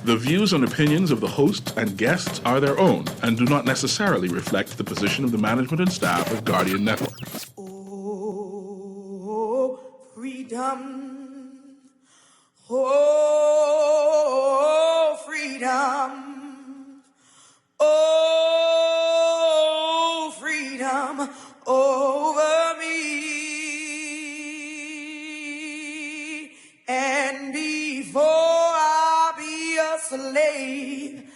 The views and opinions of the host and guests are their own and do not necessarily reflect the position of the management and staff of Guardian Network. Oh, freedom. Oh, freedom. Oh, freedom over me. And before I be a slave,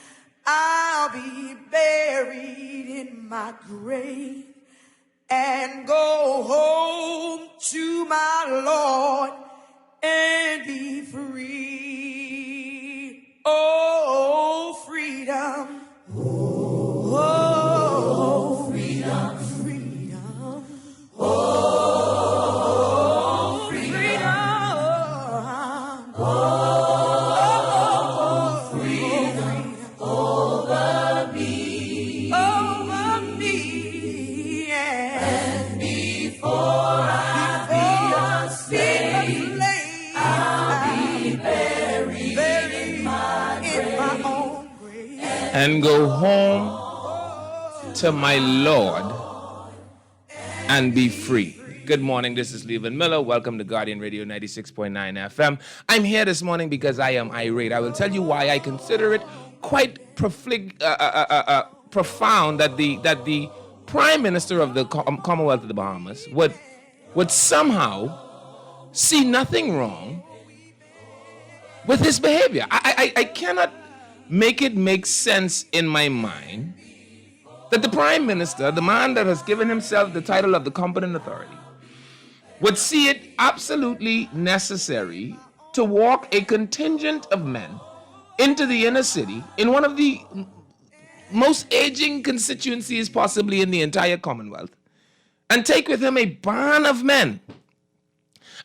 I'll be buried in my grave and go home to my Lord and be free. Oh, freedom. Oh, freedom. Freedom. Oh, freedom. Oh, freedom over me. Over me. And before I be a slave, I'll be buried in my own grave. And go home to my Lord and be free. Good morning, this is Leyvon Miller. Welcome to Guardian Radio 96.9 FM. I'm here this morning because I am irate. I will tell you why I consider it quite profound that the Prime Minister of the Commonwealth of the Bahamas would somehow see nothing wrong with his behavior. I cannot make it make sense in my mind that the Prime Minister, the man that has given himself the title of the competent authority, would see it absolutely necessary to walk a contingent of men into the inner city in one of the most aging constituencies possibly in the entire Commonwealth and take with him a band of men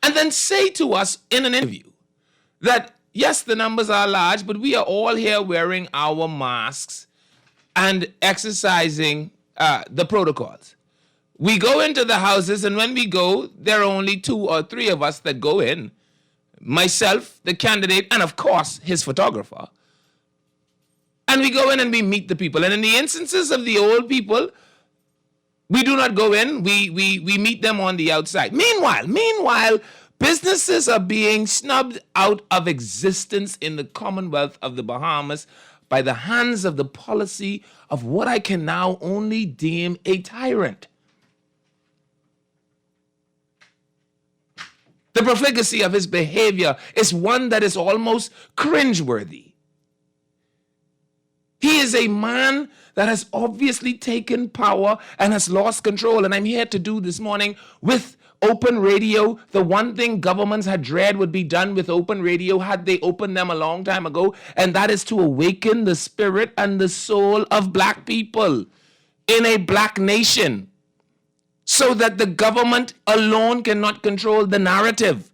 and then say to us in an interview that yes, the numbers are large, but we are all here wearing our masks and exercising the protocols. We go into the houses, and when we go, there are only 2 or 3 of us that go in. Myself, the candidate, and of course, his photographer. And we go in and we meet the people. And in the instances of the old people, we do not go in. We meet them on the outside. Meanwhile, businesses are being snubbed out of existence in the Commonwealth of the Bahamas by the hands of the policy of what I can now only deem a tyrant. The profligacy of his behavior is one that is almost cringeworthy. He is a man that has obviously taken power and has lost control. And I'm here to do this morning with open radio. The one thing governments had dread would be done with open radio had they opened them a long time ago, and that is to awaken the spirit and the soul of black people in a black nation so that the government alone cannot control the narrative.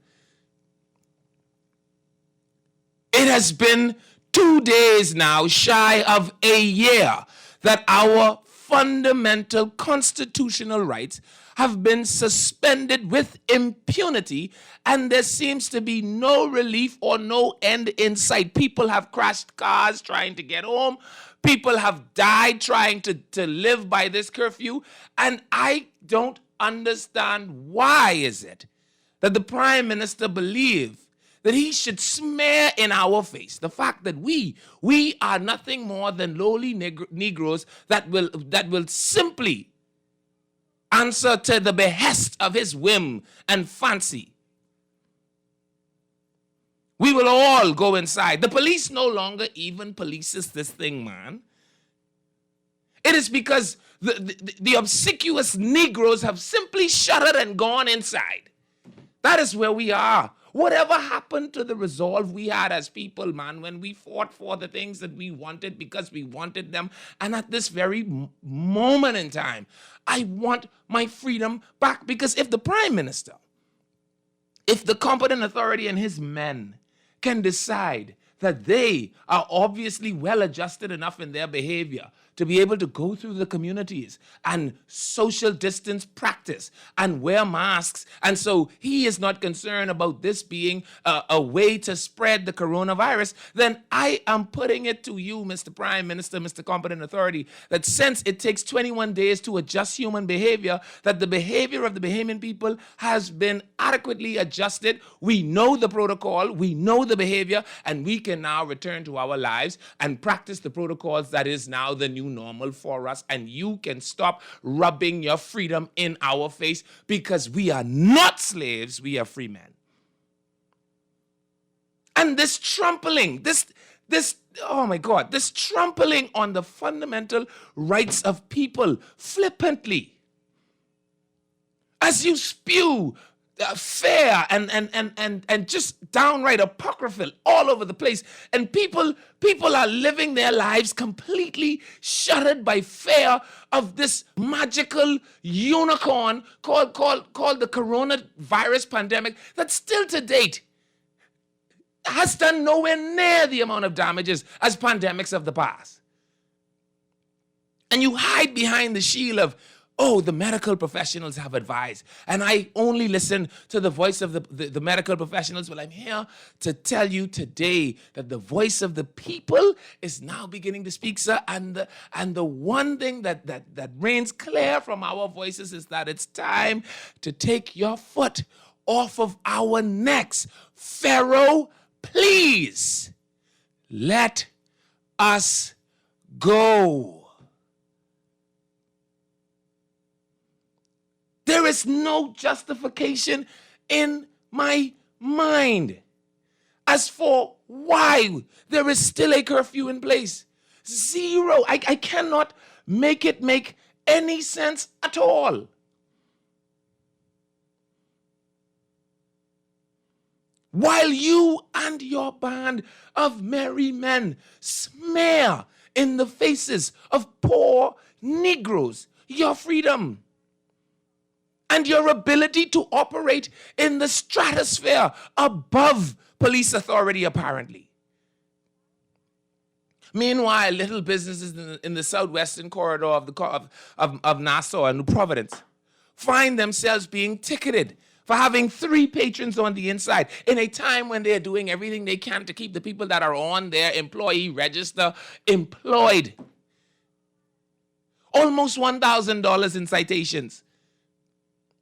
It has been 2 days now, shy of a year, that our fundamental constitutional rights have been suspended with impunity, and there seems to be no relief or no end in sight. People have crashed cars trying to get home. People have died trying to live by this curfew. And I don't understand why is it that the Prime Minister believes that he should smear in our face the fact that we are nothing more than lowly Negroes that will simply answer to the behest of his whim and fancy. We will all go inside. The police no longer even polices this thing, man. It is because the obsequious Negroes have simply shuttered and gone inside. That is where we are. Whatever happened to the resolve we had as people, man, when we fought for the things that we wanted because we wanted them? And at this very moment in time, I want my freedom back, because if the Prime Minister, if the competent authority and his men can decide that they are obviously well adjusted enough in their behavior to be able to go through the communities and social distance practice and wear masks. And so he is not concerned about this being a way to spread the coronavirus. Then I am putting it to you, Mr. Prime Minister, Mr. Competent Authority, that since it takes 21 days to adjust human behavior, that the behavior of the Bahamian people has been adequately adjusted. We know the protocol, we know the behavior, and we can now return to our lives and practice the protocols that is now the new normal for us. And you can stop rubbing your freedom in our face, because we are not slaves, we are free men. And this trampling, this oh my God, this trampling on the fundamental rights of people flippantly, as you spew fear and just downright apocryphal all over the place, and people are living their lives completely shuttered by fear of this magical unicorn called the coronavirus pandemic that still to date has done nowhere near the amount of damages as pandemics of the past. And you hide behind the shield of, oh, the medical professionals have advised. And I only listen to the voice of the medical professionals. Well, I'm here to tell you today that the voice of the people is now beginning to speak, sir. And the one thing that reigns clear from our voices is that it's time to take your foot off of our necks. Pharaoh, please let us go. There is no justification in my mind as for why there is still a curfew in place. Zero. I cannot make it make any sense at all. While you and your band of merry men smear in the faces of poor Negroes your freedom and your ability to operate in the stratosphere above police authority, apparently. Meanwhile, little businesses in the southwestern corridor of Nassau and New Providence find themselves being ticketed for having 3 patrons on the inside in a time when they're doing everything they can to keep the people that are on their employee register employed. Almost $1,000 in citations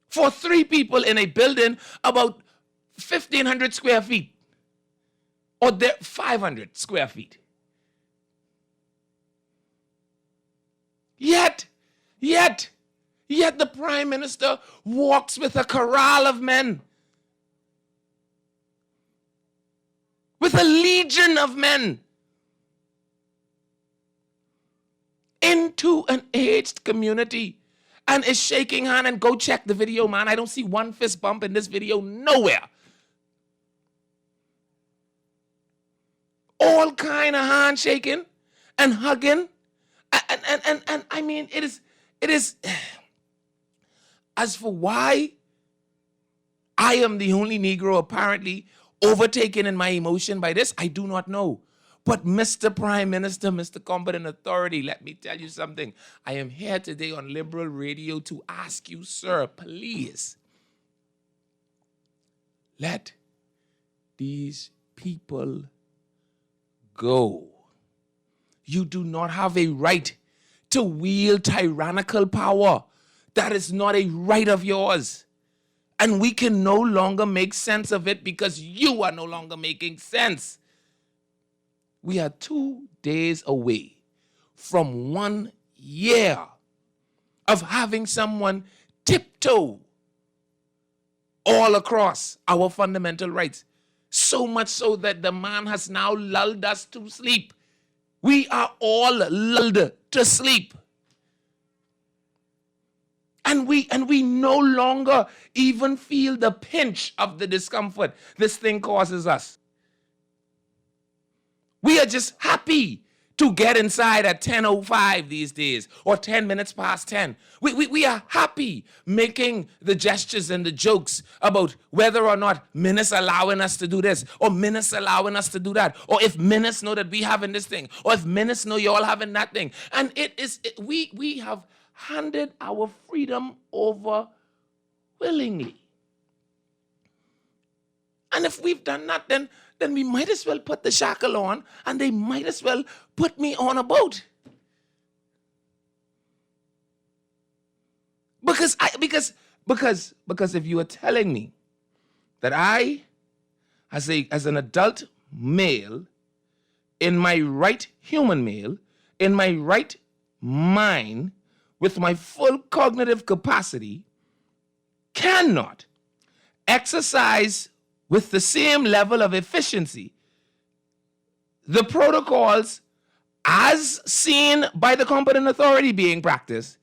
for 3 people in a building about 1,500 square feet or 500 square feet. Yet the Prime Minister walks with a corral of men, with a legion of men, into an aged community and is shaking hand. And go check the video, man. I don't see one fist bump in this video nowhere. All kind of handshaking and hugging. And I mean, it is, as for why I am the only Negro apparently overtaken in my emotion by this, I do not know. But Mr. Prime Minister, Mr. Competent Authority, let me tell you something. I am here today on Liberal Radio to ask you, sir, please, let these people go. You do not have a right to wield tyrannical power. That is not a right of yours. And we can no longer make sense of it because you are no longer making sense. We are 2 days away from 1 year of having someone tiptoe all across our fundamental rights. So much so that the man has now lulled us to sleep. We are all lulled to sleep. And we no longer even feel the pinch of the discomfort this thing causes us. We are just happy to get inside at 10:05 these days or 10 minutes past 10. We are happy making the gestures and the jokes about whether or not ministers allowing us to do this or ministers allowing us to do that, or if ministers know that we having this thing, or if ministers know you all having that thing. And we have handed our freedom over willingly. And if we've done that, then we might as well put the shackle on, and they might as well put me on a boat. Because if you are telling me that I, as an adult male, in my right human male, in my right mind, with my full cognitive capacity, cannot exercise with the same level of efficiency the protocols as seen by the competent authority being practiced,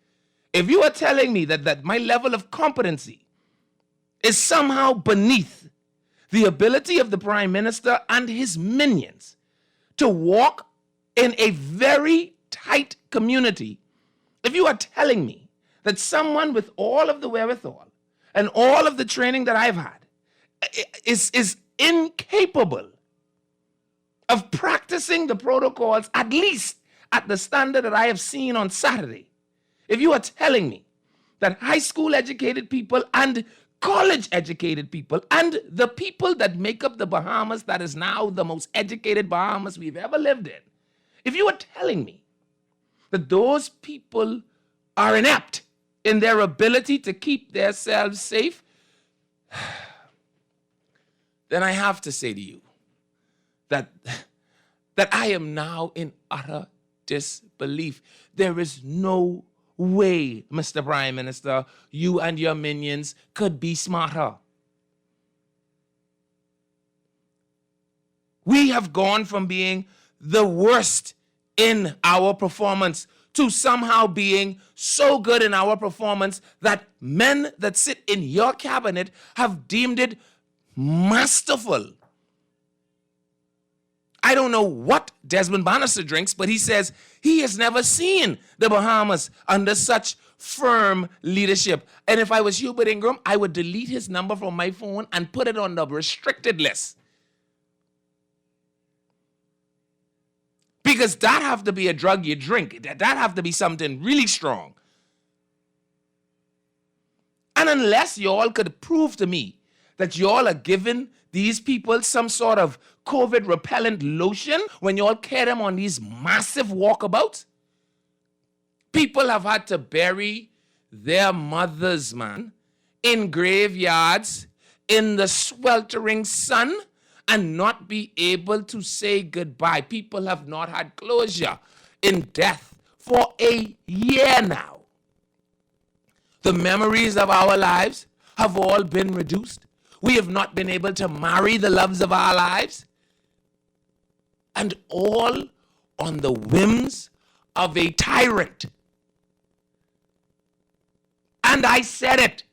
if you are telling me that my level of competency is somehow beneath the ability of the Prime Minister and his minions to walk in a very tight community, if you are telling me that someone with all of the wherewithal and all of the training that I've had is incapable of practicing the protocols, at least at the standard that I have seen on Saturday, if you are telling me that high school educated people and college educated people and the people that make up the Bahamas, that is now the most educated Bahamas we've ever lived in, if you are telling me that those people are inept in their ability to keep themselves safe, then I have to say to you that I am now in utter disbelief. There is no way, Mr. Prime Minister, you and your minions could be smarter. We have gone from being the worst in our performance to somehow being so good in our performance that men that sit in your cabinet have deemed it masterful. I don't know what Desmond Bannister drinks, but he says he has never seen the Bahamas under such firm leadership. And if I was Hubert Ingram, I would delete his number from my phone and put it on the restricted list. Because that have to be a drug you drink. That have to be something really strong. And unless y'all could prove to me that y'all are giving these people some sort of COVID repellent lotion when y'all carry them on these massive walkabouts, people have had to bury their mothers, man, in graveyards, in the sweltering sun, and not be able to say goodbye. People have not had closure in death for a year now. The memories of our lives have all been reduced. We have not been able to marry the loves of our lives. And all on the whims of a tyrant. And I said it.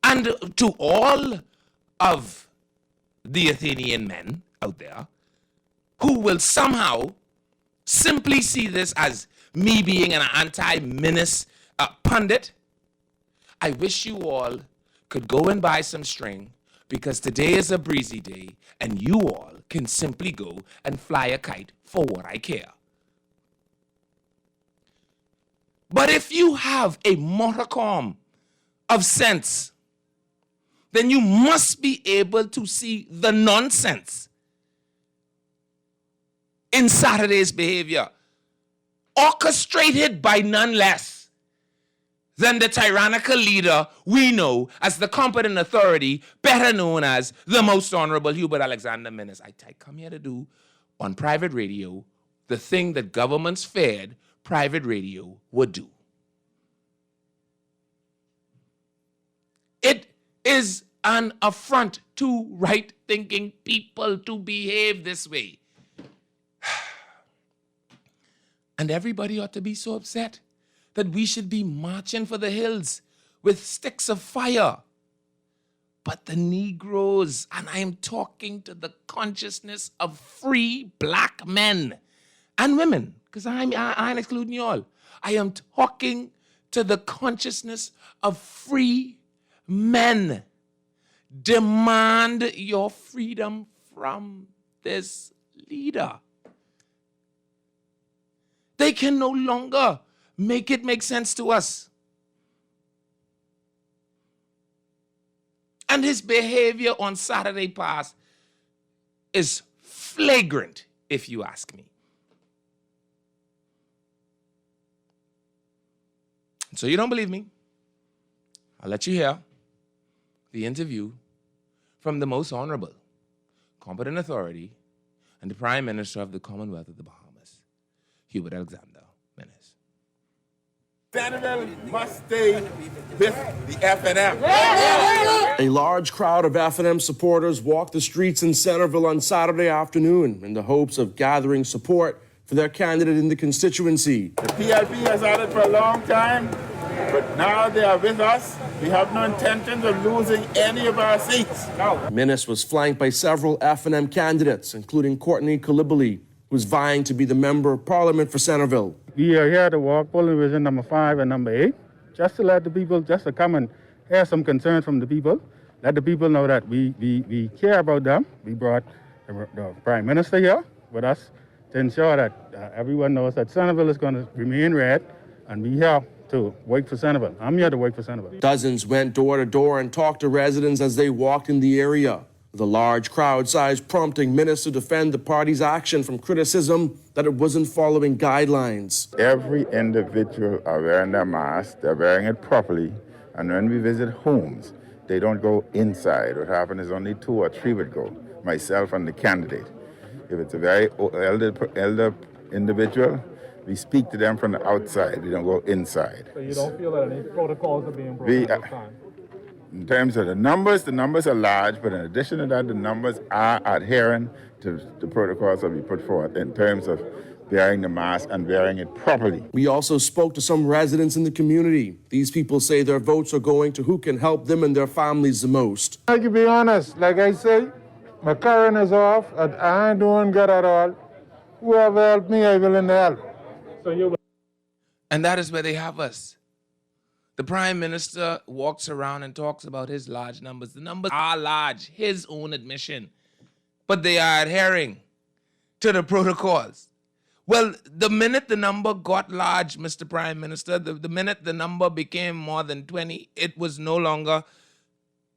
And to all of the Athenian men out there who will somehow simply see this as me being an anti-menace pundit, I wish you all could go and buy some string, because today is a breezy day and you all can simply go and fly a kite for what I care. But if you have a modicum of sense, then you must be able to see the nonsense in Saturday's behavior, orchestrated by none less than the tyrannical leader we know as the competent authority, better known as the Most Honorable Hubert Alexander Minnis. I come here to do on private radio the thing that governments feared private radio would do. It is an affront to right-thinking people to behave this way. And everybody ought to be so upset that we should be marching for the hills with sticks of fire. But the Negroes, and I am talking to the consciousness of free black men, and women, because I ain't excluding you all. I am talking to the consciousness of free men. Demand your freedom from this leader. They can no longer make it make sense to us. And his behavior on Saturday past is flagrant, if you ask me. So you don't believe me? I'll let you hear the interview from the most honorable, competent authority, and the Prime Minister of the Commonwealth of the Bahamas, Hubert Alexander Menes. Senator must stay with the FNM. A large crowd of FNM supporters walked the streets in Centerville on Saturday afternoon in the hopes of gathering support for their candidate in the constituency. The PIP has had it for a long time, but now they are with us. We have no intention of losing any of our seats. No. Menes was flanked by several FNM candidates, including Courtney Coulibaly, who's vying to be the Member of Parliament for Centerville. We are here to walk polling division number 5 and number 8, just to let the people, just to come and hear some concerns from the people. Let the people know that we care about them. We brought the Prime Minister here with us to ensure that everyone knows that Centerville is going to remain red, and we here to work for Centerville. I'm here to work for Centerville. Dozens went door to door and talked to residents as they walked in the area, with a large crowd size prompting Menes to defend the party's action from criticism that it wasn't following guidelines. Every individual are wearing their mask, they're wearing it properly, and when we visit homes, they don't go inside. What happened is only 2 or 3 would go, myself and the candidate. If it's a very elder individual, we speak to them from the outside. We don't go inside. So you don't feel that any protocols are being broken at this time? In terms of the numbers are large, but in addition to that, the numbers are adhering to the protocols that we put forth in terms of wearing the mask and wearing it properly. We also spoke to some residents in the community. These people say their votes are going to who can help them and their families the most. I can be honest, like I say, my current is off, and I ain't doing good at all. Whoever helped me, I will help. And that is where they have us. The Prime Minister walks around and talks about his large numbers. The numbers are large, his own admission. But they are adhering to the protocols. Well, the minute the number got large, Mr. Prime Minister, the minute the number became more than 20, it was no longer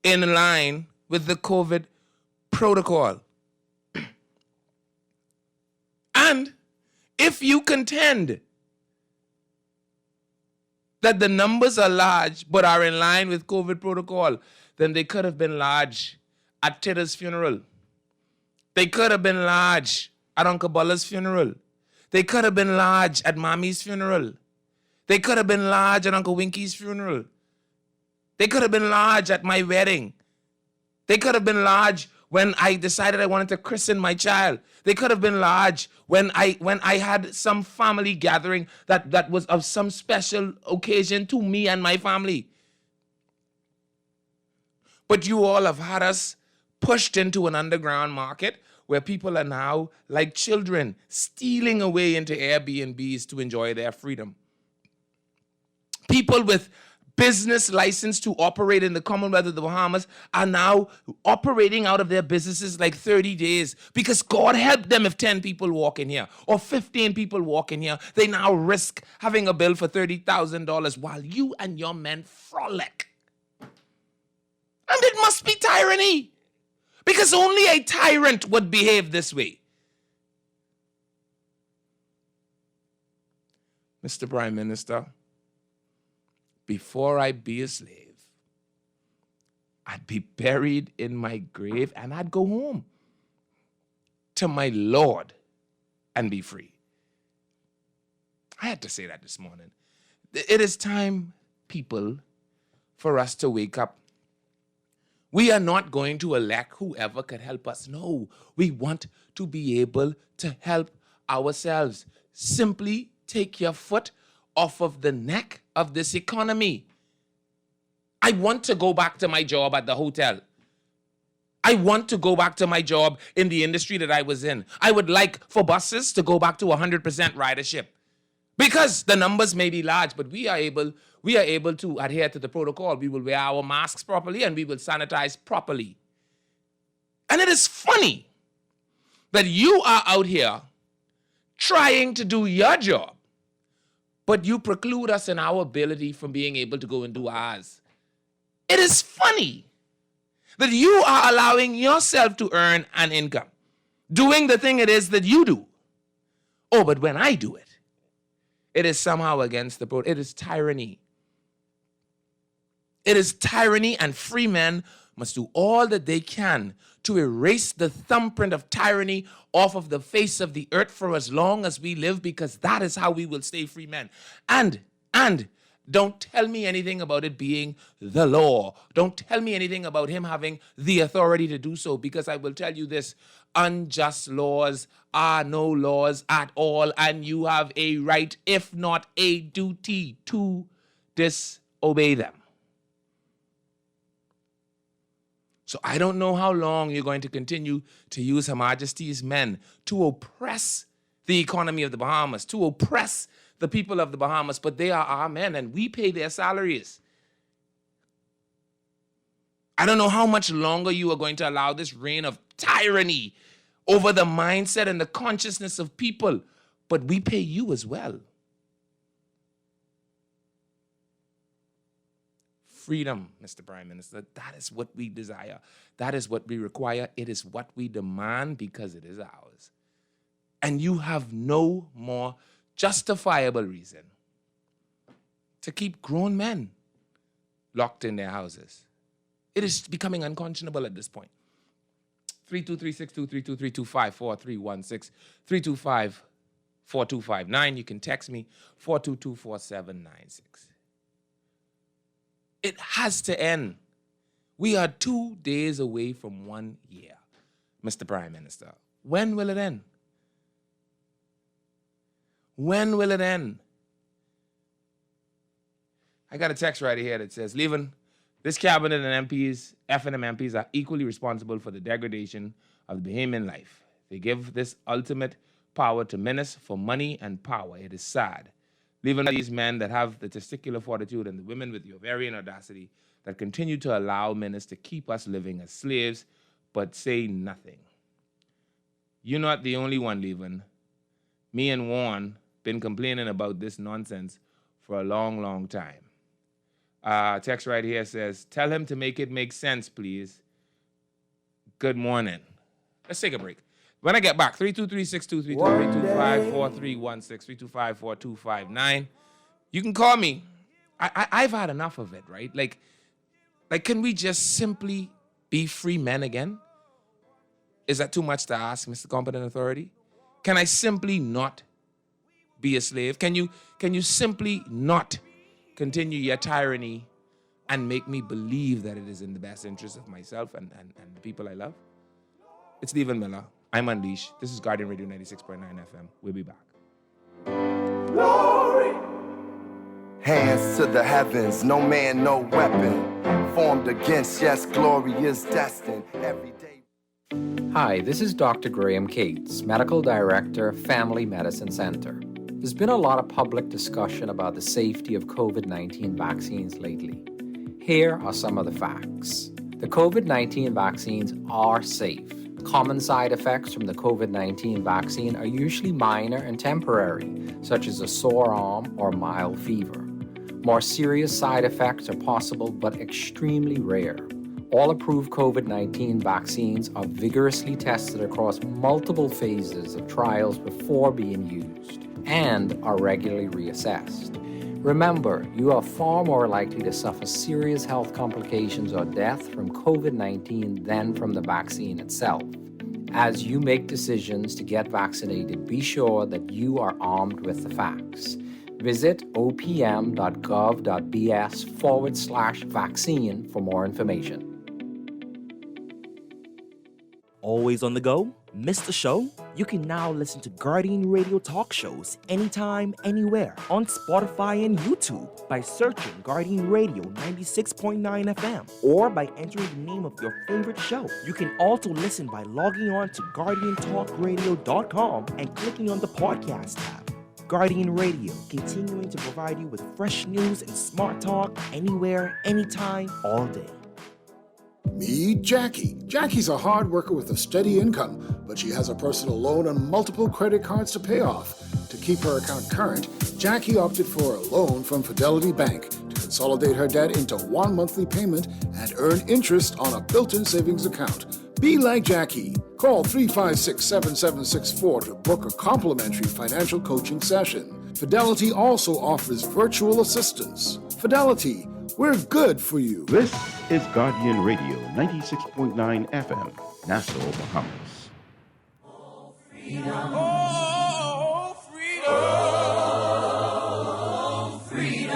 in line with the COVID protocol. And if you contend that the numbers are large but are in line with COVID protocol, then they could have been large at Tita's funeral. They could have been large at Uncle Bulla's funeral. They could have been large at Mommy's funeral. They could have been large at Uncle Winky's funeral. They could have been large at my wedding. They could have been large when I decided I wanted to christen my child. They could have been large when I had some family gathering that was of some special occasion to me and my family. But you all have had us pushed into an underground market where people are now, like children, stealing away into Airbnbs to enjoy their freedom. People with business license to operate in the Commonwealth of the Bahamas are now operating out of their businesses like 30 days because God help them if 10 people walk in here or 15 people walk in here. They now risk having a bill for $30,000 while you and your men frolic. And it must be tyranny because only a tyrant would behave this way. Mr. Prime Minister, before I be a slave, I'd be buried in my grave and I'd go home to my Lord and be free. I had to say that this morning. It is time, people, for us to wake up. We are not going to elect whoever could help us. No, we want to be able to help ourselves. Simply take your foot off of the neck of this economy. I want to go back to my job at the hotel. I want to go back to my job in the industry that I was in. I would like for buses to go back to 100% ridership because the numbers may be large, but we are able to adhere to the protocol. We will wear our masks properly and we will sanitize properly. And it is funny that you are out here trying to do your job, but you preclude us in our ability from being able to go and do ours. It is funny that you are allowing yourself to earn an income, doing the thing it is that you do. Oh, but when I do it, it is somehow against the protocol. It is tyranny. It is tyranny, and free men must do all that they can to erase the thumbprint of tyranny off of the face of the earth for as long as we live, because that is how we will stay free men. And don't tell me anything about it being the law. Don't tell me anything about him having the authority to do so, because I will tell you this: unjust laws are no laws at all, and you have a right, if not a duty, to disobey them. So I don't know how long you're going to continue to use Her Majesty's men to oppress the economy of the Bahamas, to oppress the people of the Bahamas, but they are our men and we pay their salaries. I don't know how much longer you are going to allow this reign of tyranny over the mindset and the consciousness of people, but we pay you as well. Freedom, Mr. Prime Minister, that is what we desire. That is what we require. It is what we demand because it is ours. And you have no more justifiable reason to keep grown men locked in their houses. It is becoming unconscionable at this point. 323-623-232-54-316, 325-4259. You can text me, 422-4796. It has to end. We are 2 days away from 1 year, Mr. Prime Minister. When will it end? When will it end? I got a text right here that says, Leyvon, this cabinet and MPs, F&M MPs, are equally responsible for the degradation of the Bahamian life. They give this ultimate power to menace for money and power. It is sad. Leyvon, these men that have the testicular fortitude and the women with the ovarian audacity that continue to allow menace to keep us living as slaves, but say nothing. You're not the only one, Leyvon. Me and Warren been complaining about this nonsense for a long, long time. Text right here says, tell him to make it make sense, please. Good morning. Let's take a break. When I get back, 323-623-325-4316, 325-4259. You can call me. I've had enough of it, right? Like, can we just simply be free men again? Is that too much to ask, Mr. Competent Authority? Can I simply not be a slave? Can you simply not continue your tyranny and make me believe that it is in the best interest of myself and the people I love? It's Leyvon Miller. I'm Unleashed. This is Guardian Radio 96.9 FM. We'll be back. Glory. Hands to the heavens, no man, no weapon formed against. Yes, glory is destined every day. Hi, this is Dr. Graham Cates, Medical Director, Family Medicine Center. There's been a lot of public discussion about the safety of COVID-19 vaccines lately. Here are some of the facts. The COVID-19 vaccines are safe. Common side effects from the COVID-19 vaccine are usually minor and temporary, such as a sore arm or mild fever. More serious side effects are possible but extremely rare. All approved COVID-19 vaccines are vigorously tested across multiple phases of trials before being used and are regularly reassessed. Remember, you are far more likely to suffer serious health complications or death from COVID-19 than from the vaccine itself. As you make decisions to get vaccinated, be sure that you are armed with the facts. Visit opm.gov.bs/vaccine for more information. always on the go? Missed the show? You can now listen to Guardian Radio talk shows anytime, anywhere on Spotify and YouTube by searching Guardian Radio 96.9 FM or by entering the name of your favorite show. You can also listen by logging on to GuardianTalkRadio.com and clicking on the podcast tab. Guardian Radio, continuing to provide you with fresh news and smart talk anywhere, anytime, all day. Meet Jackie. Jackie's a hard worker with a steady income, but she has a personal loan and multiple credit cards to pay off. To keep her account current, Jackie opted for a loan from Fidelity Bank to consolidate her debt into one monthly payment and earn interest on a built-in savings account. Be like Jackie. Call 356-7764 to book a complimentary financial coaching session. Fidelity also offers virtual assistance. Fidelity, we're good for you. This is Guardian Radio 96.9 FM, Nassau, Bahamas. Oh, freedom. Oh, freedom. Oh, freedom.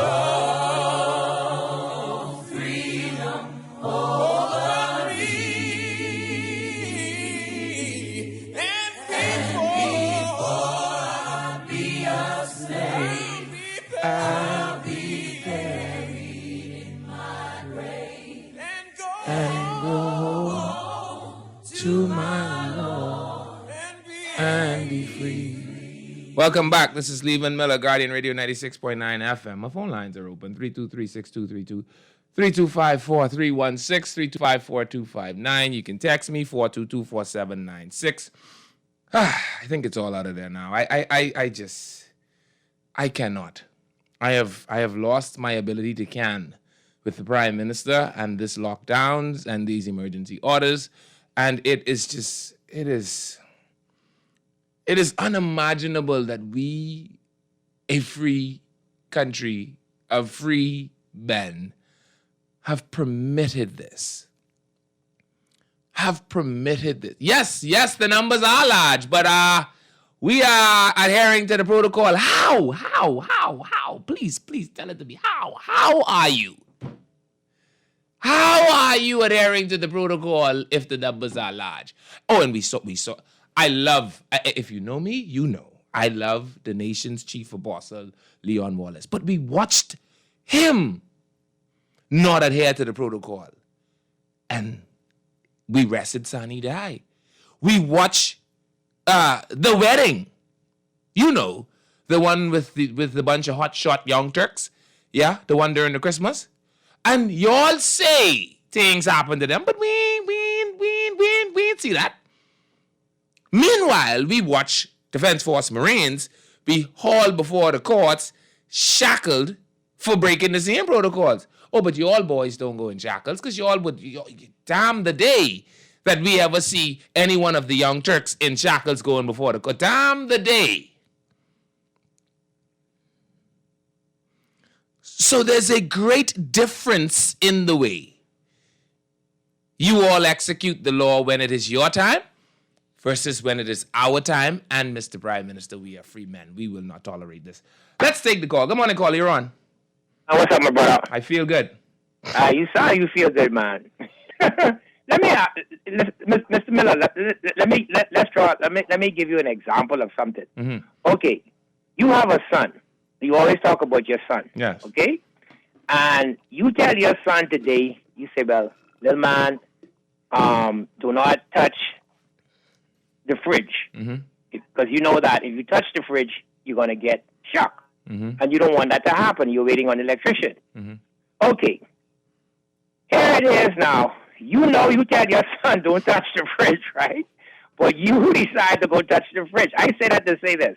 Oh, freedom. Oh, freedom. And before I be a slave, I'll be buried in my grave and go to my Lord and be free. Welcome back. This is Leyvon Miller, Guardian Radio 96.9 FM. My phone lines are open. 323-6232, 325-4316, 325-4259. You can text me, 422-4796. I think it's all out of there now. I cannot. I have lost my ability to can with the Prime Minister and this lockdowns and these emergency orders. And it is unimaginable that we, a free country of free men, have permitted this. Yes, the numbers are large, but we are adhering to the protocol. How? Please tell it to me. How are you? How are you adhering to the protocol if the numbers are large? Oh, and we saw. I love, if you know me, you know, I love the nation's chief apostle, Leon Wallace. But we watched him not adhere to the protocol. And we rested Sani die. We watched the wedding. You know, the one with the bunch of hotshot young Turks. Yeah, the one during the Christmas. And y'all say things happen to them, but we ain't see that. Meanwhile, we watch Defense Force Marines be hauled before the courts, shackled for breaking the same protocols. Oh, but y'all boys don't go in shackles because y'all would, damn the day that we ever see any one of the young Turks in shackles going before the court. Damn the day. So there's a great difference in the way you all execute the law when it is your time versus when it is our time. And Mr. Prime Minister, we are free men. We will not tolerate this. Let's take the call. Good morning, call. You're on. What's up, my brother? I feel good. You feel good, man. Let me, Mr. Miller. Let me give you an example of something. Mm-hmm. Okay, you have a son. You always talk about your son. Yes. Okay? And you tell your son today, you say, well, little man, do not touch the fridge. Mm-hmm. Because you know that if you touch the fridge, you're going to get shocked. Mm-hmm. And you don't want that to happen. You're waiting on the electrician. Mm-hmm. Okay. Here it is now. You know you tell your son, don't touch the fridge, right? But you decide to go touch the fridge. I say that to say this.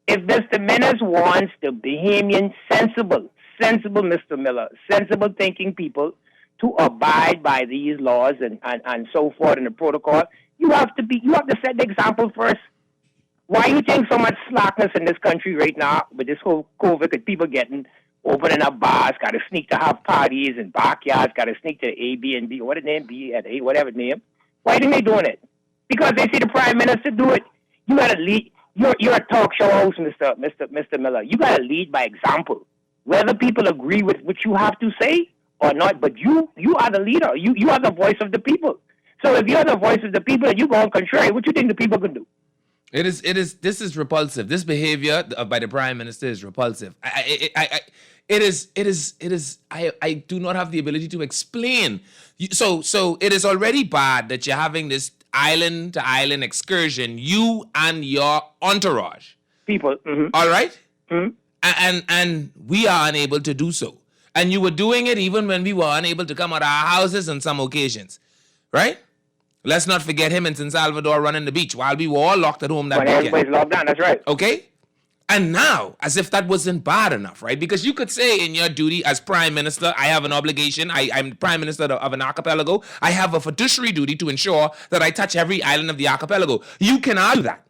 If Mr. Menace wants the Bahamian sensible Mr. Miller, sensible thinking people to abide by these laws and so forth and the protocol, you have to set the example first. Why you think so much slackness in this country right now with this whole COVID, with people opening up bars, got to sneak to have parties in backyards, got to sneak to A, B, and B, what the name, B at A, whatever the name. Why think they doing it? Because they see the Prime Minister do it. You got to lead. You're a talk show host, Mr. Miller. You got to lead by example. Whether people agree with what you have to say or not, but you are the leader. You are the voice of the people. So if you're the voice of the people and you go on contrary, what you think the people can do? This is repulsive. This behavior by the Prime Minister is repulsive. I do not have the ability to explain. So it is already bad that you're having this island to island excursion, you and your entourage. People. All right? Mm-hmm. And we are unable to do so. And you were doing it even when we were unable to come out of our houses on some occasions. Right? Let's not forget him in San Salvador running the beach while we were all locked at home that weekend. Everybody's locked down, that's right. Okay? And now, as if that wasn't bad enough, right? Because you could say in your duty as Prime Minister, I have an obligation. I'm Prime Minister of an archipelago. I have a fiduciary duty to ensure that I touch every island of the archipelago. You can argue that.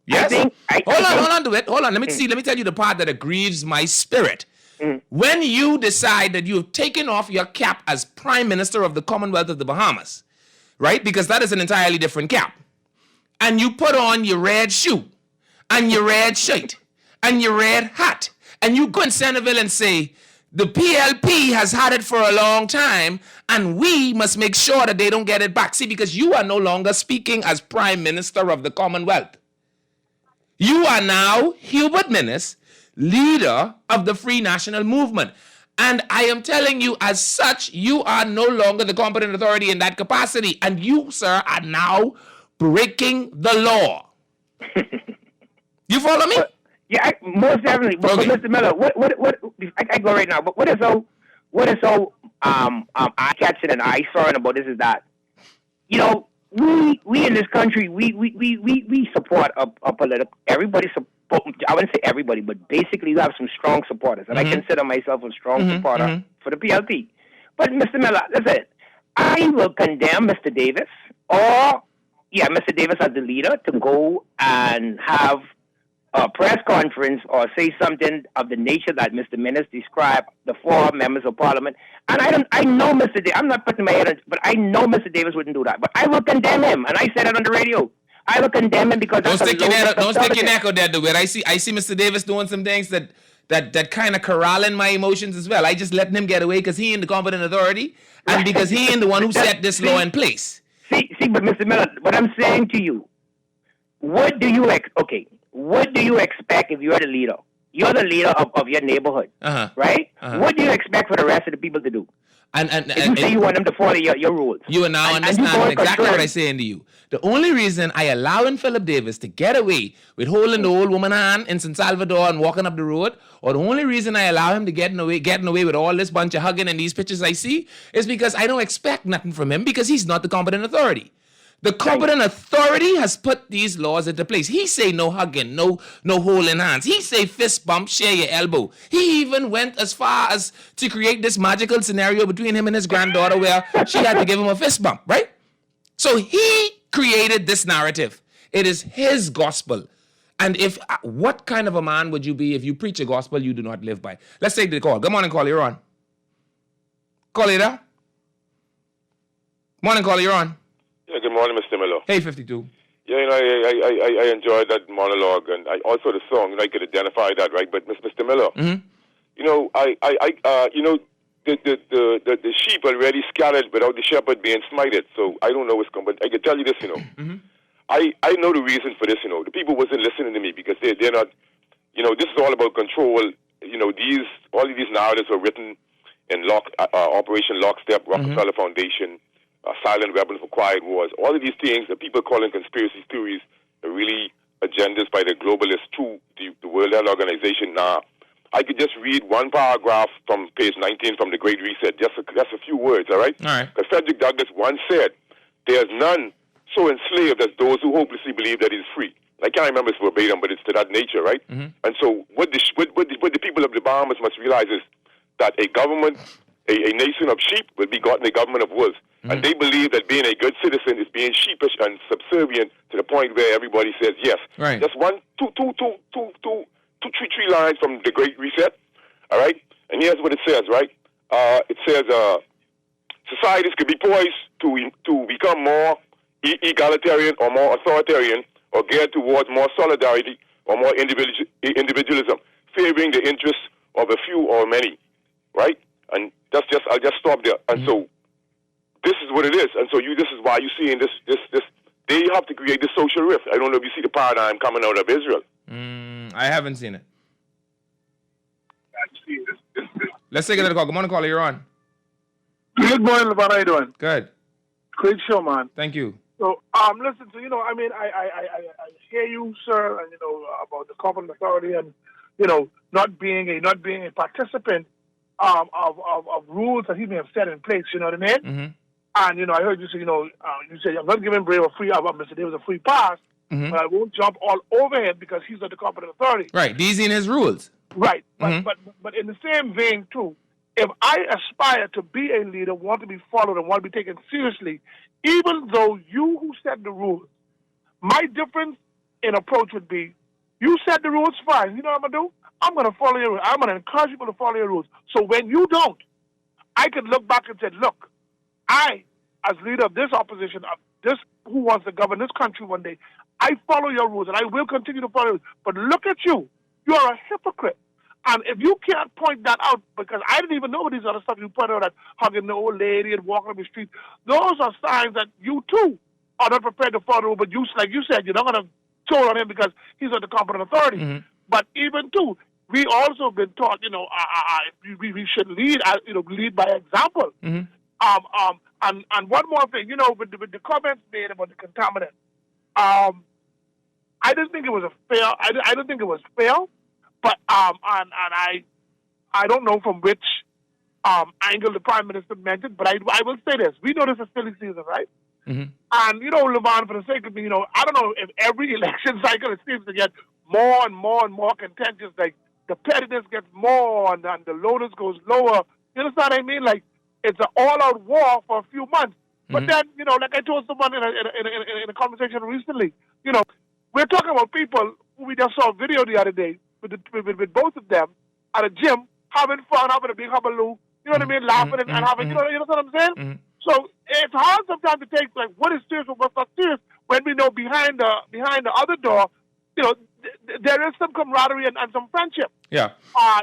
Yes? Hold on to it. Hold on. Let me tell you the part that grieves my spirit. When you decide that you have taken off your cap as Prime Minister of the Commonwealth of the Bahamas, right? Because that is an entirely different cap. And you put on your red shoe and your red shirt and your red hat. And you go in Centerville and say, the PLP has had it for a long time and we must make sure that they don't get it back. See, because you are no longer speaking as Prime Minister of the Commonwealth. You are now Hubert Minnis, leader of the Free National Movement. And I am telling you, as such, you are no longer the competent authority in that capacity. And you, sir, are now breaking the law. You follow me? Yeah, most definitely. But Mr. Miller, what I go right now. But what is so eye-catching and eye-soaring about this is that, you know, we in this country, we support a political. Everybody support. I wouldn't say everybody, but basically you have some strong supporters, and I consider myself a strong supporter for the PLP. But Mr. Miller, listen, I will condemn Mr. Davis, Mr. Davis as the leader, to go and have a press conference or say something of the nature that Mr. Minnis described, the four members of Parliament. And I know Mr. Davis, I'm not putting my head on, but I know Mr. Davis wouldn't do that. But I will condemn him, and I said it on the radio. I will condemn him because don't stick your neck out there, Dewitt. I see Mr. Davis doing some things that kind of corralling my emotions as well. I just letting him get away because he ain't the competent authority and because he ain't the one who set this law in place. See, but Mr. Miller, what I'm saying to you, what do you expect if you're the leader? You're the leader of your neighborhood, right? What do you expect for the rest of the people to do? And if you say you want them to follow your rules. You are now understanding exactly what I'm saying to you. The only reason I allowing Philip Davis to get away with holding the old woman hand in San Salvador and walking up the road, or the only reason I allow him to getting away with all this bunch of hugging and these pictures I see, is because I don't expect nothing from him because he's not the competent authority. The competent authority has put these laws into place. He say no hugging, no holding hands. He say fist bump, share your elbow. He even went as far as to create this magical scenario between him and his granddaughter where she had to give him a fist bump, right? So he created this narrative. It is his gospel. And what kind of a man would you be if you preach a gospel you do not live by? Let's take the call. Good morning, caller. You're on. Caller, you there? Morning, caller. You're on. Yeah, good morning, Mr. Miller. Hey, 52. Yeah, you know, I enjoyed that monologue, and I also the song. You know, I could identify that, right? But Mr. Miller, you know, the sheep already scattered without the shepherd being smited. So I don't know what's coming. But I can tell you this, you know, I know the reason for this. You know, the people wasn't listening to me because they're not. You know, this is all about control. You know, all of these narratives were written in Operation Lockstep, Rockefeller Foundation. Silent Weapon for Quiet Wars. All of these things that people calling conspiracy theories are really agendas by the globalists through the World Health Organization. Now, I could just read one paragraph from page 19 from the Great Reset. Just a few words, all right? All right. Because Frederick Douglass once said, "There's none so enslaved as those who hopelessly believe that he's free." I can't remember it's verbatim, but it's to that nature, right? And so what the people of the Bahamas must realize is that a government, a nation of sheep will be gotten a government of wolves. And they believe that being a good citizen is being sheepish and subservient to the point where everybody says yes. Right. Just three lines from the Great Reset. All right. And here's what it says. Right. It says societies could be poised to become more egalitarian or more authoritarian or geared towards more solidarity or more individualism, favoring the interests of a few or many. Right. And I'll just stop there. And so this is what it is. And so this is why you're seeing this. They have to create this social rift. I don't know if you see the paradigm coming out of Israel. I haven't seen it. Let's take another call. Good morning, caller. You're on. Good morning, Leyvon. How you doing? Good. Great show, man. Thank you. So, listen, so, I hear you, sir, and, about the competent authority and, not being a participant of rules that he may have set in place, you know what I mean? Mm-hmm. And, I heard you say, you said, I'm not giving Mr. Davis a free pass, but I won't jump all over him because he's not the competent authority. Right. These in his rules. Right. But in the same vein, too, if I aspire to be a leader, want to be followed, and want to be taken seriously, even though you who set the rules, my difference in approach would be, you set the rules, fine. You know what I'm going to do? I'm going to follow your rules. I'm going to encourage people to follow your rules. So when you don't, I can look back and say, look, I, as leader of this opposition, of this who wants to govern this country one day, I follow your rules, and I will continue to follow your rules. But look at you. You are a hypocrite. And if you can't point that out, because I didn't even know these other stuff you pointed out, that hugging the old lady and walking up the street, those are signs that you, too, are not prepared to follow. But you, like you said, you're not going to toll on him because he's not the competent authority. Mm-hmm. But even, too, we also been taught, we should lead, lead by example. Mm-hmm. And one more thing, with the comments made about the contaminant, I didn't think it was I don't think it was fair. But and I don't know from which angle the Prime Minister meant it, but I will say this. We know this is silly season, right? Mm-hmm. And, Leyvon, for the sake of me, I don't know if every election cycle it seems to get more and more and more contentious. Like, the pettiness gets more and the lowness goes lower. You understand what I mean? Like, it's an all-out war for a few months. But then, like I told someone in a conversation recently, we're talking about people who we just saw a video the other day with both of them at a gym, having fun, having a big hubbub, you know what I mean, laughing and having, you know what I'm saying? Mm-hmm. So it's hard sometimes to take, like, what is serious and what's not serious when we know behind the other door, there is some camaraderie and some friendship. Yeah.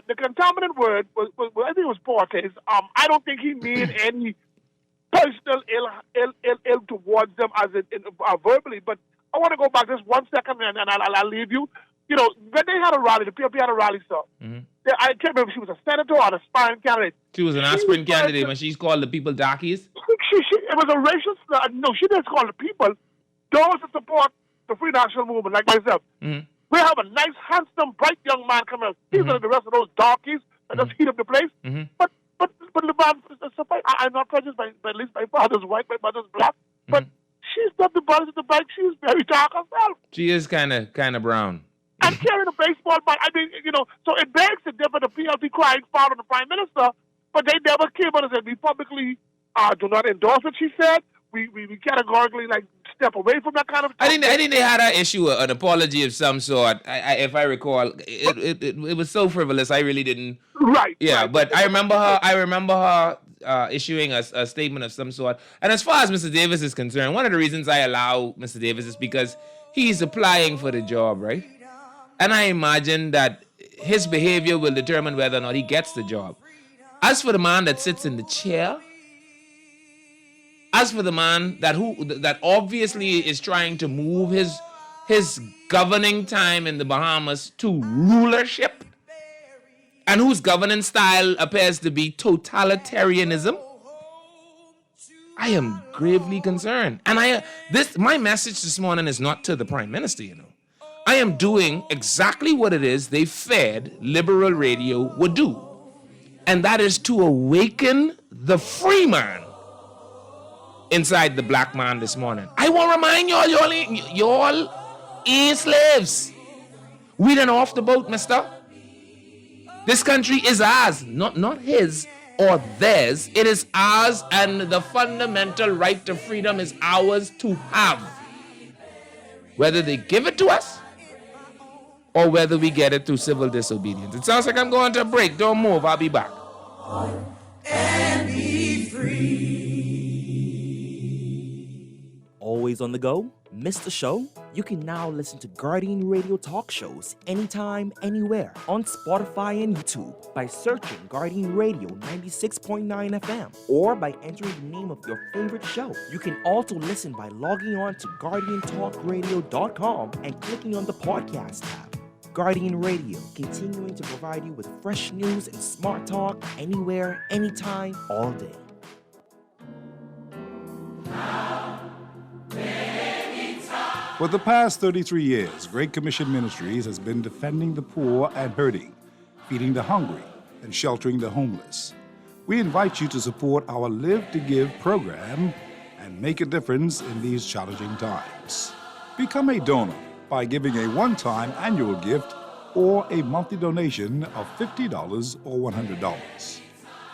The contaminant word was I think it was Portes. I don't think he mean any personal ill towards them as verbally, but I want to go back just 1 second and I'll leave you. When they had a rally, the PLP had a rally, sir. Mm-hmm. I can't remember if she was a senator or an aspiring candidate. She was an aspiring candidate when she's called the people darkies. It was a racial slur. No, she didn't call the people. Those that support the Free National Movement, like myself. Mm-hmm. We have a nice, handsome, bright young man come out. He's not the rest of those darkies that just heat up the place. Mm-hmm. But I'm not prejudiced by at least my father's white, my mother's black. But she's not the buzz of the bike. She's very dark herself. She is kind of brown. And carrying a baseball bat. I mean, so it begs to differ the PLP crying foul on the Prime Minister, but they never came out and said, we publicly do not endorse it, she said. We categorically, step away from that kind of stuff. I think they had an issue, an apology of some sort. If I recall, it was so frivolous, I really didn't. Right. Yeah, right. but I remember her issuing a statement of some sort. And as far as Mr. Davis is concerned, one of the reasons I allow Mr. Davis is because he's applying for the job, right? And I imagine that his behavior will determine whether or not he gets the job. As for the man that sits in the chair, as for the man that obviously is trying to move his governing time in the Bahamas to rulership, and whose governing style appears to be totalitarianism, I am gravely concerned. And my message this morning is not to the Prime Minister, I am doing exactly what it is they fed liberal radio would do. And that is to awaken the free man inside the black man this morning. I want to remind y'all ain't slaves. We done off the boat, mister. This country is ours, not his or theirs. It is ours, and the fundamental right to freedom is ours to have. Whether they give it to us, or whether we get it through civil disobedience. It sounds like I'm going to a break. Don't move. I'll be back. And be free. Oh always on the go? Missed the show? You can now listen to Guardian Radio talk shows anytime, anywhere on Spotify and YouTube by searching Guardian Radio 96.9 FM or by entering the name of your favorite show. You can also listen by logging on to GuardianTalkRadio.com and clicking on the podcast tab. Guardian Radio, continuing to provide you with fresh news and smart talk anywhere, anytime, all day. For the past 33 years, Great Commission Ministries has been defending the poor and hurting, feeding the hungry, and sheltering the homeless. We invite you to support our Live to Give program and make a difference in these challenging times. Become a donor by giving a one-time annual gift or a monthly donation of $50 or $100.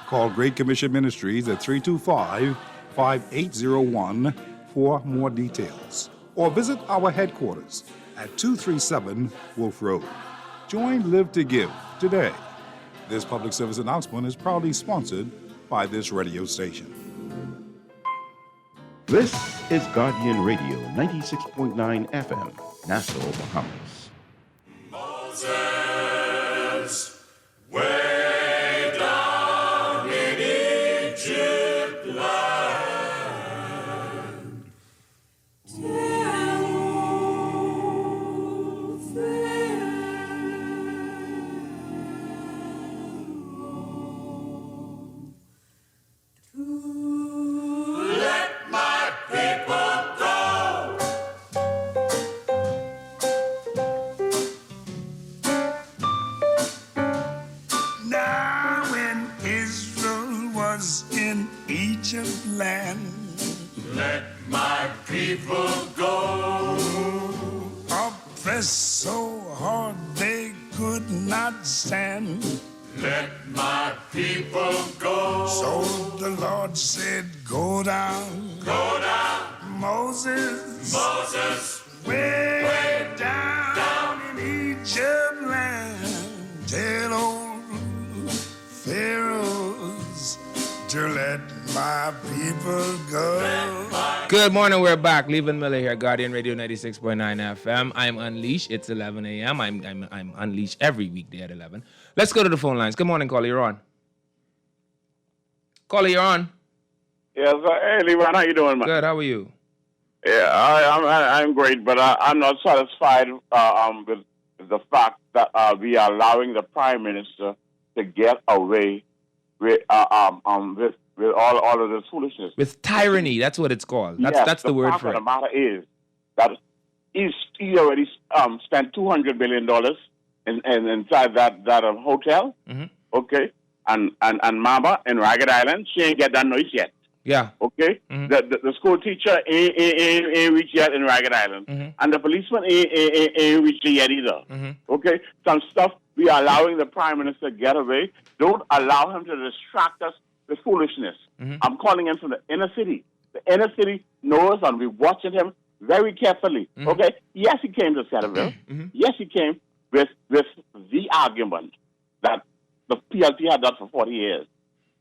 Call Great Commission Ministries at 325-5801 for more details, or visit our headquarters at 237 Wolf Road. Join Live to Give today. This public service announcement is proudly sponsored by this radio station. This is Guardian Radio 96.9 FM, Nassau, Bahamas. Moses, way down in Egypt land, tell Pharaoh to let my people go. Now when Israel was in Egypt land, let my people go. Oppressed so hard they could not stand. Let my people go. So the Lord said, go down. Go down. Moses, Moses, way down in Egypt land. Tell old Pharaohs to let my people go. Good morning, we're back. Leyvon Miller here, Guardian Radio 96.9 FM. I'm Unleashed. It's 11 a.m. I'm Unleashed every weekday at 11. Let's go to the phone lines. Good morning, caller. You're on. Caller, you're on. Yes, hey, Leyvon, how you doing, man? Good. How are you? Yeah, I'm great, but I'm not satisfied with the fact that we are allowing the Prime Minister to get away with all of this foolishness. With tyranny, that's what it's called. That's the word for it. The matter is that he already spent $200 billion inside that hotel. Mm-hmm. Okay, and Mama in Ragged Island, she ain't get that noise yet. Yeah. Okay. Mm-hmm. The school teacher ain't reached yet in Ragged Island, Mm-hmm. and the policeman ain't reached yet either. Mm-hmm. Okay. Some stuff we are allowing the Prime Minister to get away. Don't allow him to distract us with foolishness. Mm-hmm. I'm calling him from the inner city. The inner city knows, and we're watching him very carefully. Mm-hmm. Okay. Yes, he came to Settleville. Mm-hmm. Yes, he came with the argument that the PLP had done for 40 years,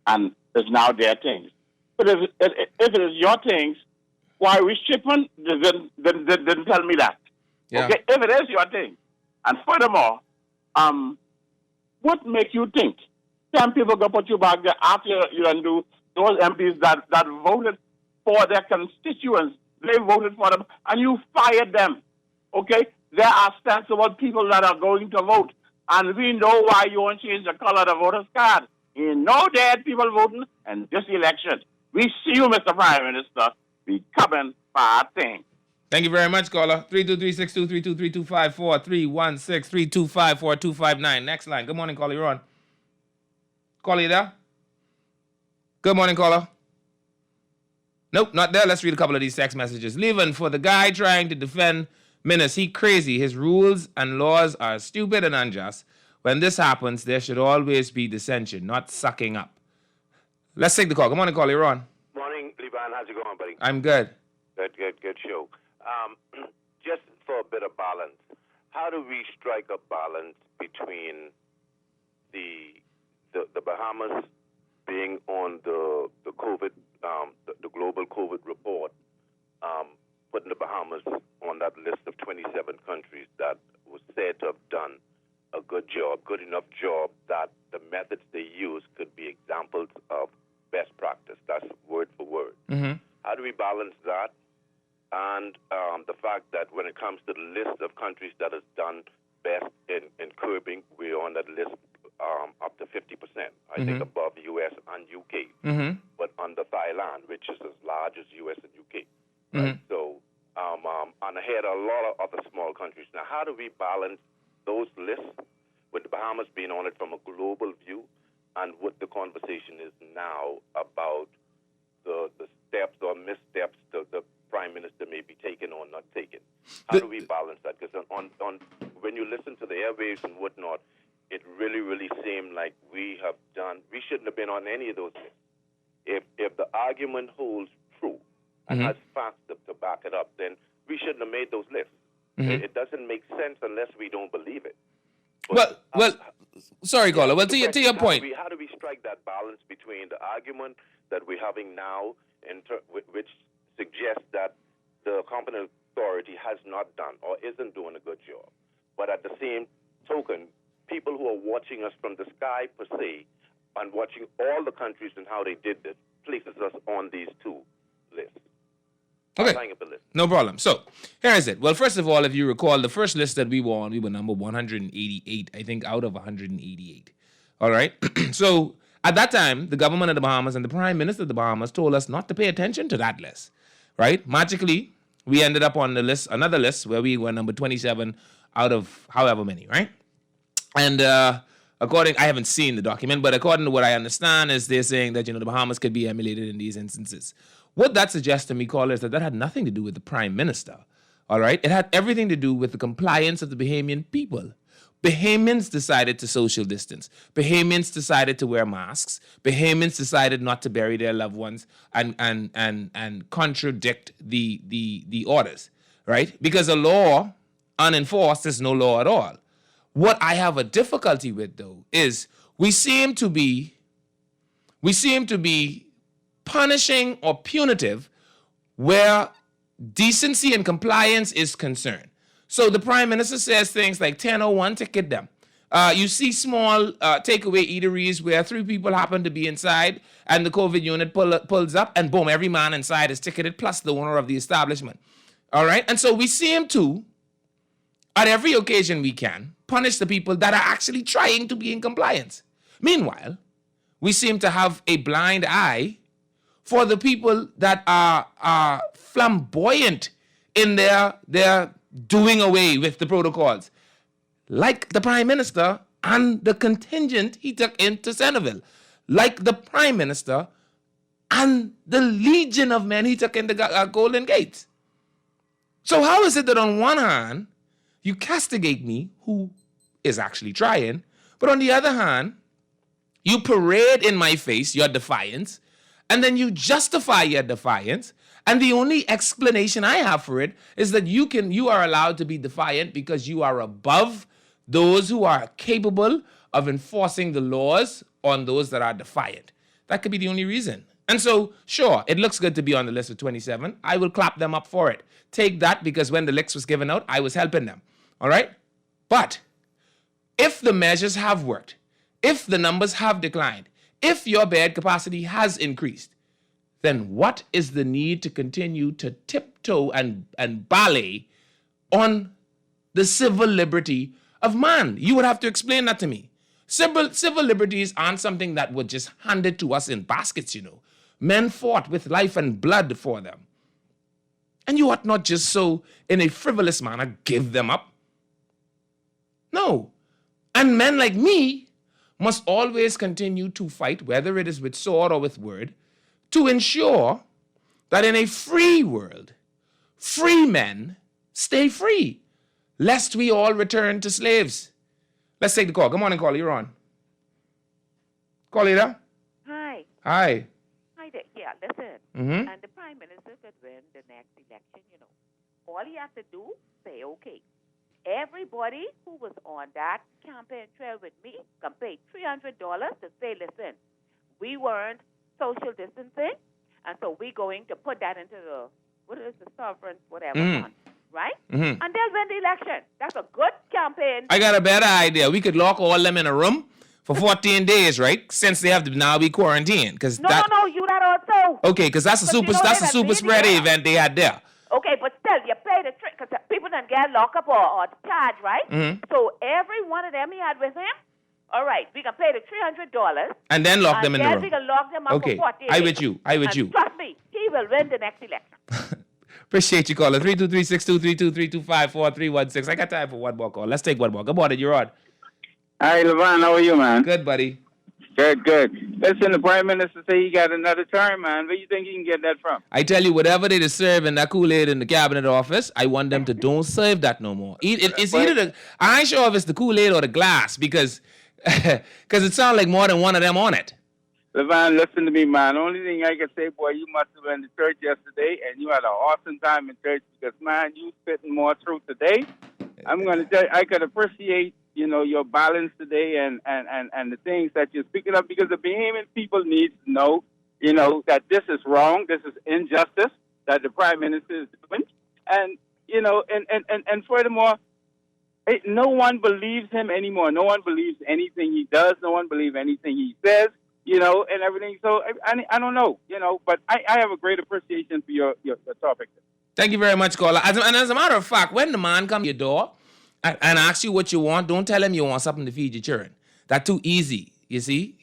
and is now their things. But if it is your things, why we shipping? Didn't tell me that. Yeah. Okay, if it is your thing, and furthermore, what make you think 10 people go put you back there after you undo those MPs that voted for their constituents? They voted for them, and you fired them. Okay, there are sensible people that are going to vote, and we know why you won't change the color of the voter's card. You know dead people voting in this election. We see you, Mr. Prime Minister. We coming for our thing. Thank you very much, caller. 323-623-3254, 316-325-4259. Next line. Good morning, caller. You're on. Caller, you there? Good morning, caller. Nope, not there. Let's read a couple of these text messages. Leyvon, for the guy trying to defend Minus, he crazy. His rules and laws are stupid and unjust. When this happens, there should always be dissension, not sucking up. Let's take the call. Good morning, caller. You're on. Morning, Leyvon. How's it going, buddy? I'm good. Good show. Just for a bit of balance, how do we strike a balance between the Bahamas being on the COVID, the global COVID report, putting the Bahamas on that list of 27 countries that was said to have done a good enough job that the methods they use could be examples of best practice. That's word for word. Mm-hmm. How do we balance that and the fact that when it comes to the list of countries that has done best in curbing, we're on that list up to 50%, I think above the U.S. and U.K., but under Thailand, which is as large as U.S. and U.K. Right? So, and ahead of a lot of other small countries. Now, how do we balance those lists with the Bahamas being on it from a global view and what the conversation is now about the steps or missteps the Prime Minister may be taking or not taking? How do we balance that? Because on when you listen to the airwaves and whatnot, it really seemed like we shouldn't have been on any of those lists. If the argument holds true and has facts to back it up, then we shouldn't have made those lists. It doesn't make sense unless we don't believe it. But, well, sorry, caller. Well, to your point. How do we strike that balance between the argument that we're having now, which suggests that the competent authority has not done or isn't doing a good job, but at the same token, people who are watching us from the sky per se and watching all the countries and how they did this places us on these two lists. Okay, no problem. So, here is it. Well, first of all, if you recall, the first list that we were on, we were number 188, I think, out of 188. All right? So, at that time, the government of the Bahamas and the Prime Minister of the Bahamas told us not to pay attention to that list, right? Magically, we ended up on the list, another list, where we were number 27 out of however many, right? And I haven't seen the document, but according to what I understand is they're saying that, the Bahamas could be emulated in these instances. What that suggests to me, caller, is that had nothing to do with the Prime Minister, all right? It had everything to do with the compliance of the Bahamian people. Bahamians decided to social distance. Bahamians decided to wear masks. Bahamians decided not to bury their loved ones and contradict the orders, right? Because a law unenforced is no law at all. What I have a difficulty with, though, is we seem to be punishing or punitive where decency and compliance is concerned. So the Prime Minister says things like 10:01, ticket them. You see small takeaway eateries where 3 people happen to be inside and the COVID unit pulls up and boom, every man inside is ticketed plus the owner of the establishment. All right? And so we seem to, at every occasion we can, punish the people that are actually trying to be in compliance. Meanwhile, we seem to have a blind eye for the people that are flamboyant in their doing away with the protocols, like the Prime Minister and the contingent he took into Centerville, like the Prime Minister and the legion of men he took into Golden Gates. So how is it that on one hand, you castigate me, who is actually trying, but on the other hand, you parade in my face your defiance, and then you justify your defiance, and the only explanation I have for it is that you are allowed to be defiant because you are above those who are capable of enforcing the laws on those that are defiant. That could be the only reason. And so, sure, it looks good to be on the list of 27. I will clap them up for it. Take that, because when the list was given out, I was helping them. All right? But if the measures have worked, if the numbers have declined, if your bed capacity has increased, then what is the need to continue to tiptoe and ballet on the civil liberty of man? You would have to explain that to me. Civil liberties aren't something that were just handed to us in baskets, Men fought with life and blood for them. And you ought not just so, in a frivolous manner, give them up. No. And men like me must always continue to fight, whether it is with sword or with word, to ensure that in a free world, free men stay free, lest we all return to slaves. Let's take the call. Good morning, caller. You're on. Caller, you there? Hi. Hi. Hi there. Yeah, listen. Mhm. And the Prime Minister could win the next election, All he has to do, say okay. Everybody who was on that campaign trail with me can pay $300 to say, listen, we weren't social distancing, and so we're going to put that into the what is the sovereign, whatever, Mm. right? Mhm. And they'll win the election. That's a good campaign. I got a better idea. We could lock all them in a room for 14 days, right? Since they have to now be quarantined. Cause No, that, no, you that also. Okay, because that's a super spreader event they had there. Okay, but still, you pay the trick because people don't get locked up or charged, right? Mhm. So every one of them he had with him, all right, we can pay the $300. And then lock them in the then room. we can lock them up Okay, for 14 I days. with you. I with And you. trust me, he will win the next election. Appreciate you calling. 323-623-232-54316. I got time for one more call. Let's take one more. Good morning, you're on. Hi, Leyvon. How are you, man? Good, buddy. Good. Listen, the Prime Minister say he got another term, man. Where you think he can get that from? I tell you, whatever they serve in that Kool-Aid in the cabinet office, I want them to don't serve that no more. It's either the, I ain't sure if it's the Kool-Aid or the glass because it sounds like more than one of them on it. Leyvon, listen to me, man. Only thing I can say, boy, you must have been to church yesterday, and you had an awesome time in church because, man, you spitting more truth today. I'm going to tell you, I could appreciate, your balance today and the things that you're speaking of because the Bahamian people need to know, that this is wrong, this is injustice that the Prime Minister is doing. And, and furthermore, no one believes him anymore. No one believes anything he does. No one believes anything he says, and everything. So I don't know, but I have a great appreciation for your topic. Thank you very much, caller. As a matter of fact, when the man comes to your door and asks you what you want, don't tell him you want something to feed your children. That's too easy, you see.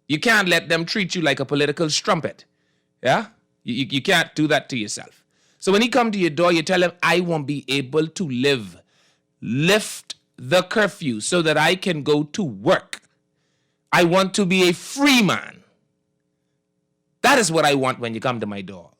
You can't let them treat you like a political strumpet. Yeah? You can't do that to yourself. So when he come to your door, you tell him, I won't be able to lift the curfew so that I can go to work. I want to be a free man. That is what I want when you come to my door.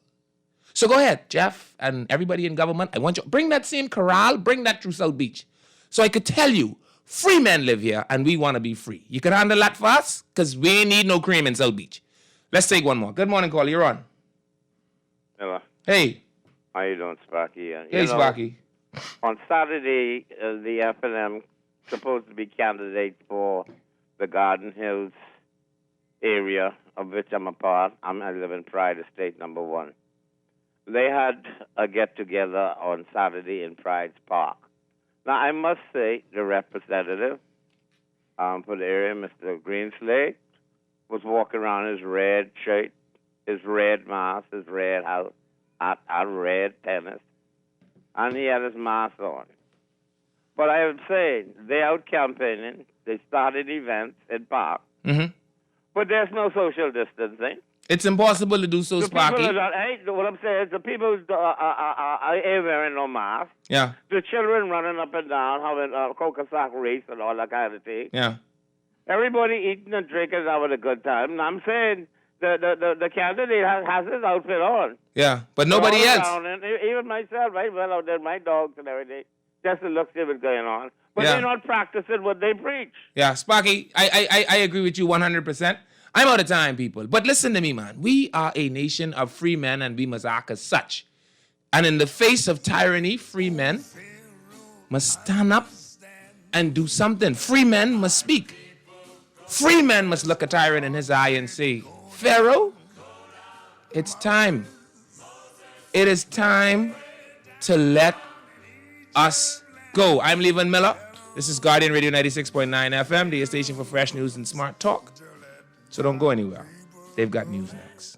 So go ahead, Jeff, and everybody in government. I want you bring that same corral, bring that through South Beach. So I could tell you, free men live here and we want to be free. You can handle that for us? Because we ain't need no cream in South Beach. Let's take one more. Good morning, caller. You're on. Hello. Hey. How you doing, Sparky? Hey, Sparky. On Saturday, the F&M supposed to be candidates for the Garden Hills area, of which I'm a part. I live in Pride Estate, number 1. They had a get-together on Saturday in Pride's Park. Now, I must say, the representative for the area, Mr. Greenslade, was walking around his red shirt, his red mask, his red house, red tennis, and he had his mask on. But I would say, they out campaigning, they started events in park, but there's no social distancing. It's impossible to do so, Sparky. What I'm saying is the people ain't wearing no mask. Yeah. The children running up and down, having a coca race and all that kind of thing. Yeah. Everybody eating and drinking, having a good time. And I'm saying the candidate has his outfit on. Yeah, but nobody All else. around, and even myself, I went out there, my dogs and everything, just to look see what's going on. But Yeah. they're not practicing what they preach. Yeah, Sparky, I agree with you 100%. I'm out of time, people. But listen to me, man. We are a nation of free men, and we must act as such. And in the face of tyranny, free men must stand up and do something. Free men must speak. Free men must look a tyrant in his eye and say, Pharaoh, it's time. It is time to let us go. I'm Leyvon Miller. This is Guardian Radio 96.9 FM, the station for fresh news and smart talk. So don't go anywhere. They've got news next.